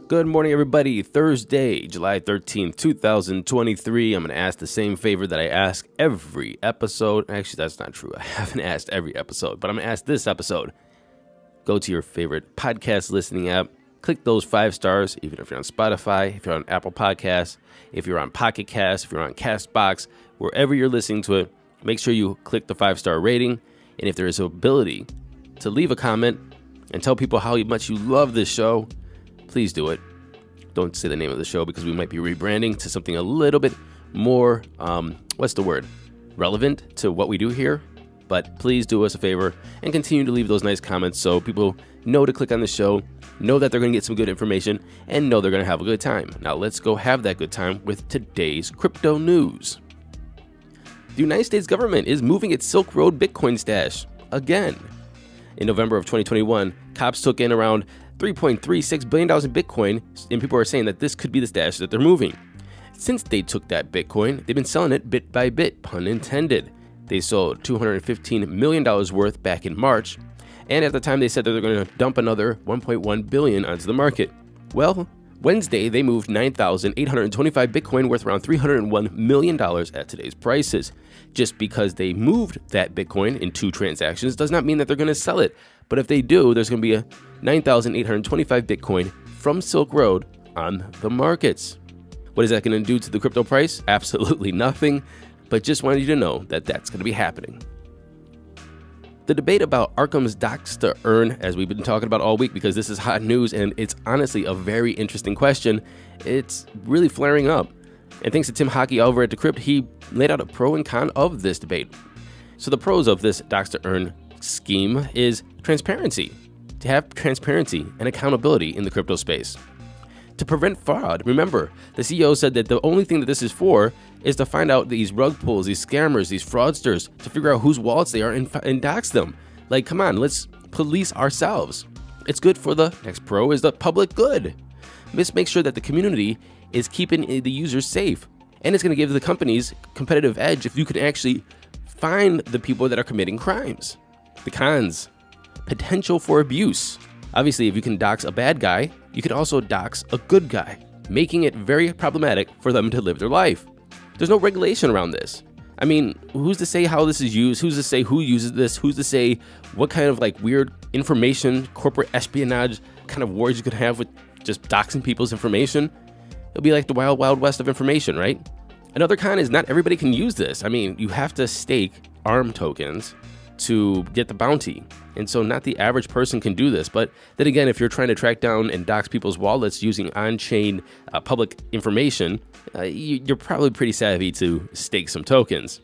Good morning, everybody. Thursday, July 13th, 2023. I'm going to ask the same favor that I ask every episode. Actually, that's not true. I haven't asked every episode, but I'm going to ask this episode. Go to your favorite podcast listening app. Click those 5 stars, even if you're on Spotify, if you're on Apple Podcasts, if you're on Pocket Cast, if you're on CastBox, wherever you're listening to it, make sure you click the 5-star rating. And if there is an ability to leave a comment and tell people how much you love this show, please do it. Don't say the name of the show because we might be rebranding to something a little bit more, relevant to what we do here. But please do us a favor and continue to leave those nice comments so people know to click on the show, know that they're going to get some good information, and know they're going to have a good time. Now let's go have that good time with today's crypto news. The United States government is moving its Silk Road Bitcoin stash again. In November of 2021, cops took in around $3.36 billion in Bitcoin, and people are saying that this could be the stash that they're moving. Since they took that Bitcoin, they've been selling it bit by bit, pun intended. They sold $215 million worth back in March, and at the time they said that they're going to dump another $1.1 billion onto the market. Well, Wednesday they moved 9,825 Bitcoin worth around $301 million at today's prices. Just because they moved that Bitcoin in 2 transactions does not mean that they're going to sell it. But if they do, there's going to be a 9,825 Bitcoin from Silk Road on the markets. What is that going to do to the crypto price? Absolutely nothing, but just wanted you to know that that's going to be happening. The debate about Arkham Dox Earn, as we've been talking about all week because this is hot news and it's honestly a very interesting question, it's really flaring up. And thanks to Tim Hockey over at Decrypt, he laid out a pro and con of this debate. So the pros of this Dox Earn scheme is transparency. To have transparency and accountability in the crypto space. To prevent fraud, remember, the CEO said that the only thing that this is for is to find out these rug pulls, these scammers, these fraudsters, to figure out whose wallets they are and dox them. Like, come on, let's police ourselves. It's good for the next pro is the public good. Let's make sure that the community is keeping the users safe. And it's going to give the companies competitive edge if you can actually find the people that are committing crimes. The cons. Potential for abuse. Obviously, if you can dox a bad guy, you can also dox a good guy, making it very problematic for them to live their life. There's no regulation around this. I mean, who's to say how this is used? Who's to say who uses this? Who's to say what kind of weird information, corporate espionage kind of wars you could have with just doxing people's information? It'll be like the wild, wild west of information, right? Another con is not everybody can use this. I mean, you have to stake ARM tokens to get the bounty. And so not the average person can do this. But then again, if you're trying to track down and dox people's wallets using on-chain public information, you're probably pretty savvy to stake some tokens.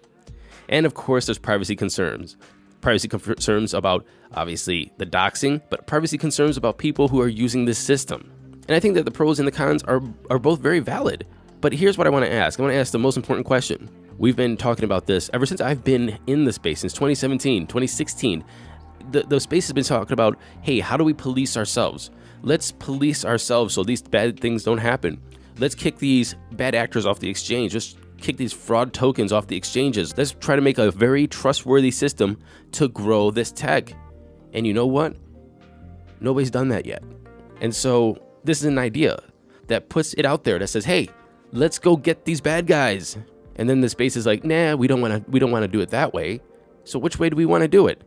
And of course, there's privacy concerns. Privacy concerns about, obviously, the doxing, but privacy concerns about people who are using this system. And I think that the pros and the cons are both very valid. But here's what I want to ask. I want to ask the most important question. We've been talking about this ever since I've been in the space, since 2017, 2016. The space has been talking about, hey, how do we police ourselves? Let's police ourselves so these bad things don't happen. Let's kick these bad actors off the exchange. Let's kick these fraud tokens off the exchanges. Let's try to make a very trustworthy system to grow this tech. And you know what? Nobody's done that yet. And so this is an idea that puts it out there that says, hey, let's go get these bad guys. And then the space is like, nah, we don't want to do it that way. So which way do we want to do it?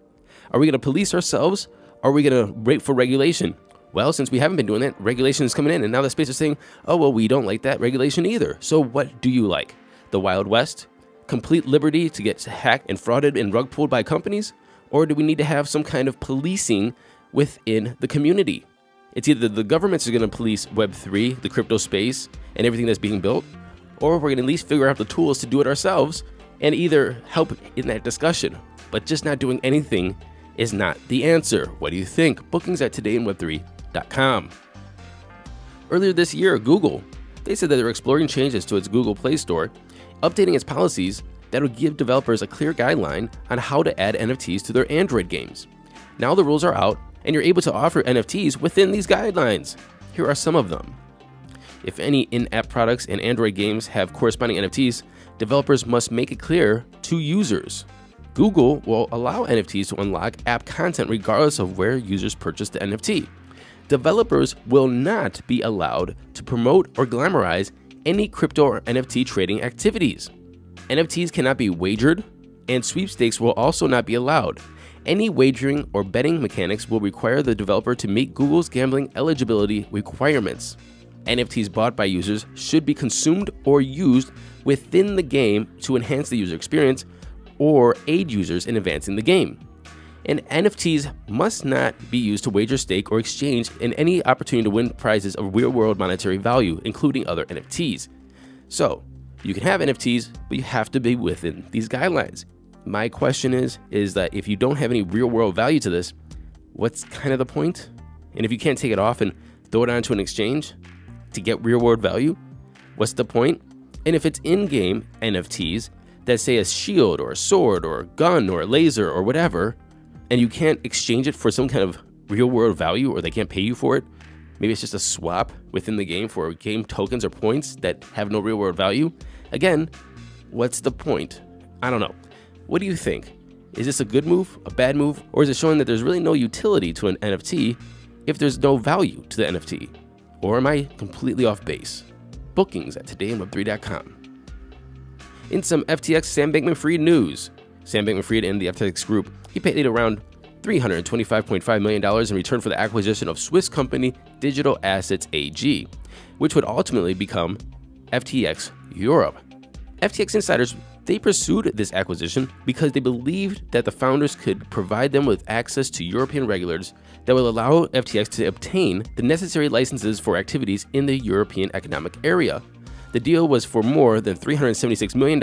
Are we going to police ourselves? Or are we going to wait for regulation? Well, since we haven't been doing that, regulation is coming in, and now the space is saying, oh, well, we don't like that regulation either. So what do you like? The Wild West? Complete liberty to get hacked and frauded and rug pulled by companies? Or do we need to have some kind of policing within the community? It's either the governments are going to police Web3, the crypto space, and everything that's being built, or we're going to at least figure out the tools to do it ourselves and either help in that discussion. But just not doing anything is not the answer. What do you think? Bookings at todayinweb3.com. Earlier this year, Google, they said that they're exploring changes to its Google Play Store, updating its policies that would give developers a clear guideline on how to add NFTs to their Android games. Now the rules are out, and you're able to offer NFTs within these guidelines. Here are some of them. If any in-app products and Android games have corresponding NFTs, developers must make it clear to users. Google will allow NFTs to unlock app content regardless of where users purchase the NFT. Developers will not be allowed to promote or glamorize any crypto or NFT trading activities. NFTs cannot be wagered, and sweepstakes will also not be allowed. Any wagering or betting mechanics will require the developer to meet Google's gambling eligibility requirements. NFTs bought by users should be consumed or used within the game to enhance the user experience or aid users in advancing the game. And NFTs must not be used to wager, stake, or exchange in any opportunity to win prizes of real-world monetary value, including other NFTs. So, you can have NFTs, but you have to be within these guidelines. My question is that if you don't have any real-world value to this, what's kind of the point? And if you can't take it off and throw it onto an exchange to get real-world value, what's the point? And if it's in-game NFTs that say a shield or a sword or a gun or a laser or whatever, and you can't exchange it for some kind of real-world value, or they can't pay you for it, maybe it's just a swap within the game for game tokens or points that have no real-world value. Again, what's the point? I don't know. What do you think? Is this a good move, a bad move, or is it showing that there's really no utility to an NFT if there's no value to the NFT? Or am I completely off base? Bookings at todayinweb3.com. In some FTX Sam Bankman-Fried news, Sam Bankman-Fried and the FTX Group, he paid around $325.5 million in return for the acquisition of Swiss company Digital Assets AG, which would ultimately become FTX Europe. FTX insiders, they pursued this acquisition because they believed that the founders could provide them with access to European regulators that will allow FTX to obtain the necessary licenses for activities in the European Economic Area. The deal was for more than $376 million,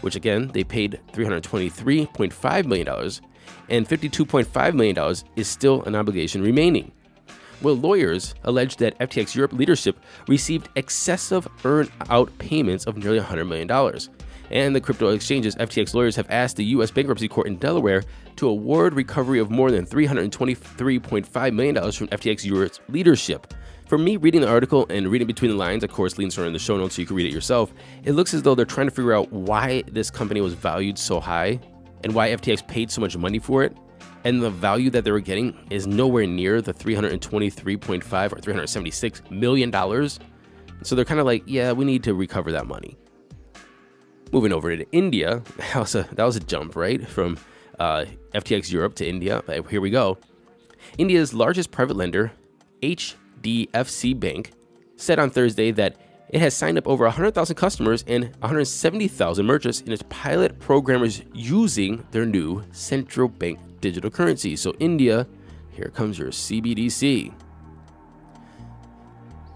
which again, they paid $323.5 million, and $52.5 million is still an obligation remaining. Well, lawyers allege that FTX Europe leadership received excessive earn-out payments of nearly $100 million. And the crypto exchange's FTX lawyers have asked the U.S. Bankruptcy Court in Delaware to award recovery of more than $323.5 million from FTX Europe's leadership. For me, reading the article and reading between the lines, of course, links are in the show notes so you can read it yourself, it looks as though they're trying to figure out why this company was valued so high and why FTX paid so much money for it. And the value that they were getting is nowhere near the $323.5 or $376 million. So they're kind of like, yeah, we need to recover that money. Moving over to India, that was a jump, right? From FTX Europe to India. Here we go. India's largest private lender, HDFC Bank, said on Thursday that it has signed up over 100,000 customers and 170,000 merchants in its pilot programmers using their new central bank digital currency. So India, here comes your CBDC.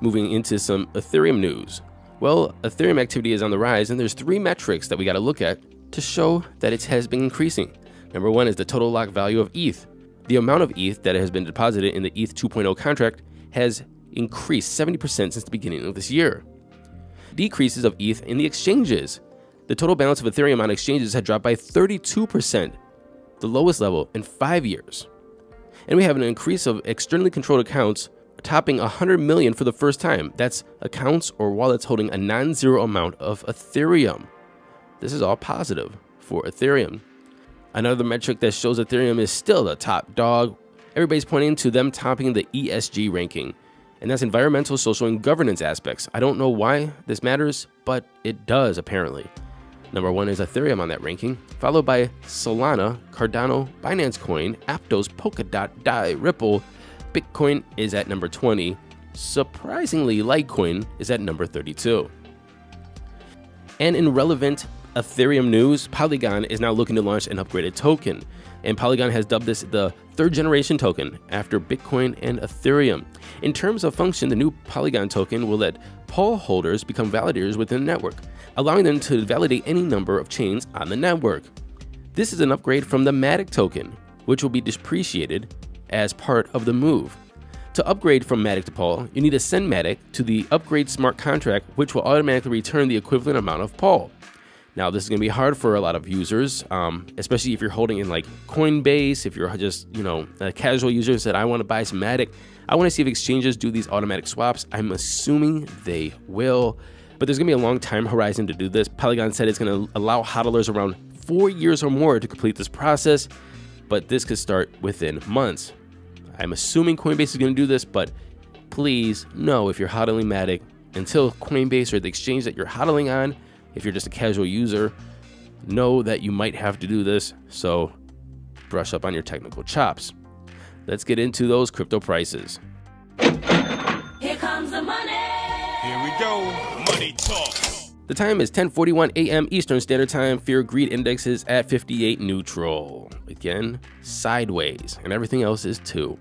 Moving into some Ethereum news. Well, Ethereum activity is on the rise, and there's three metrics that we got to look at to show that it has been increasing. Number one is the total lock value of ETH. The amount of ETH that has been deposited in the ETH 2.0 contract has increased 70% since the beginning of this year. Decreases of ETH in the exchanges. The total balance of Ethereum on exchanges had dropped by 32%, the lowest level in 5 years. And we have an increase of externally controlled accounts topping 100 million for the first time. That's accounts or wallets holding a non-zero amount of Ethereum. This is all positive for Ethereum. Another metric that shows Ethereum is still the top dog. Everybody's pointing to them topping the ESG ranking, and that's environmental, social, and governance aspects. I don't know why this matters, but it does apparently. Number one is Ethereum on that ranking, followed by Solana, Cardano, Binance Coin, Aptos, Polkadot, Dai, Ripple. Bitcoin is at number 20. Surprisingly, Litecoin is at number 32. And in relevant Ethereum news, Polygon is now looking to launch an upgraded token. And Polygon has dubbed this the third generation token after Bitcoin and Ethereum. In terms of function, the new Polygon token will let Pol holders become validators within the network, allowing them to validate any number of chains on the network. This is an upgrade from the Matic token, which will be depreciated as part of the move. To upgrade from Matic to Pol, you need to send Matic to the upgrade smart contract, which will automatically return the equivalent amount of Pol. Now, this is going to be hard for a lot of users, especially if you're holding in like Coinbase, if you're just, a casual user that I want to buy some Matic. I want to see if exchanges do these automatic swaps. I'm assuming they will, but there's going to be a long time horizon to do this. Polygon said it's going to allow hodlers around 4 years or more to complete this process, but this could start within months. I'm assuming Coinbase is going to do this, but please know if you're hodling Matic, until Coinbase or the exchange that you're hodling on, if you're just a casual user, know that you might have to do this, so brush up on your technical chops. Let's get into those crypto prices. Here comes the money. Here we go. Money talk. The time is 10:41 a.m. Eastern Standard Time. Fear Greed Index is at 58 neutral. Again, sideways, and everything else is too.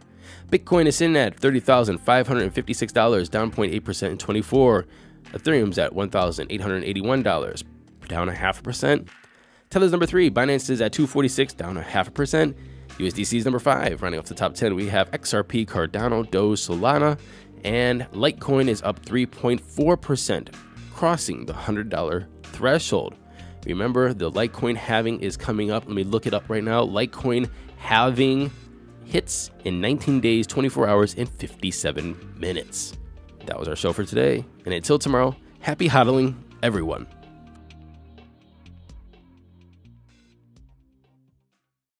Bitcoin is sitting at $30,556, down 0.8% in 24. Ethereum's at $1,881, down 0.5%. Tether's number 3, Binance is at 246, down 0.5%. USDC is number 5. Running off the top 10, we have XRP, Cardano, Doge, Solana, and Litecoin is up 3.4%, crossing the $100 threshold. Remember, the Litecoin halving is coming up. Let me look it up right now. Litecoin halving hits in 19 days, 24 hours, and 57 minutes. That was our show for today. And until tomorrow, happy hodling, everyone.